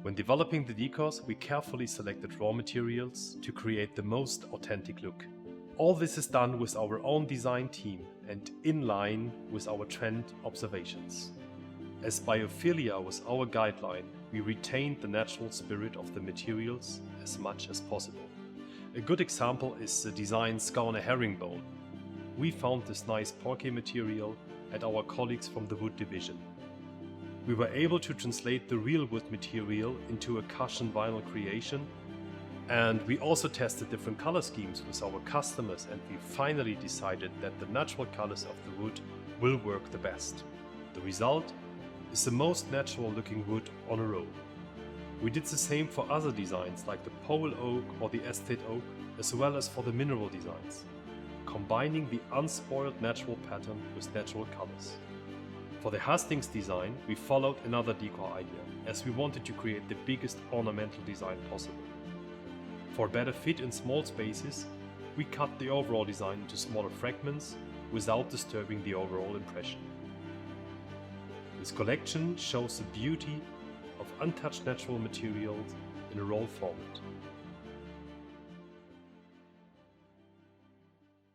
When developing the decors, we carefully selected raw materials to create the most authentic look. All this is done with our own design team and in line with our trend observations. As biophilia was our guideline, we retained the natural spirit of the materials as much as possible. A good example is the design Skåne herringbone. We found this nice parquet material at our colleagues from the wood division. We were able to translate the real wood material into a cushion vinyl creation, and we also tested different color schemes with our customers, and we finally decided that the natural colors of the wood will work the best. The result is the most natural looking wood on a row. We did the same for other designs like the pole oak or the estate oak, as well as for the mineral designs, combining the unspoiled natural pattern with natural colors. For the hustings design, we followed another decor idea, as we wanted to create the biggest ornamental design possible. For better fit in small spaces, we cut the overall design into smaller fragments without disturbing the overall impression. This collection shows the beauty of untouched natural materials in a roll format.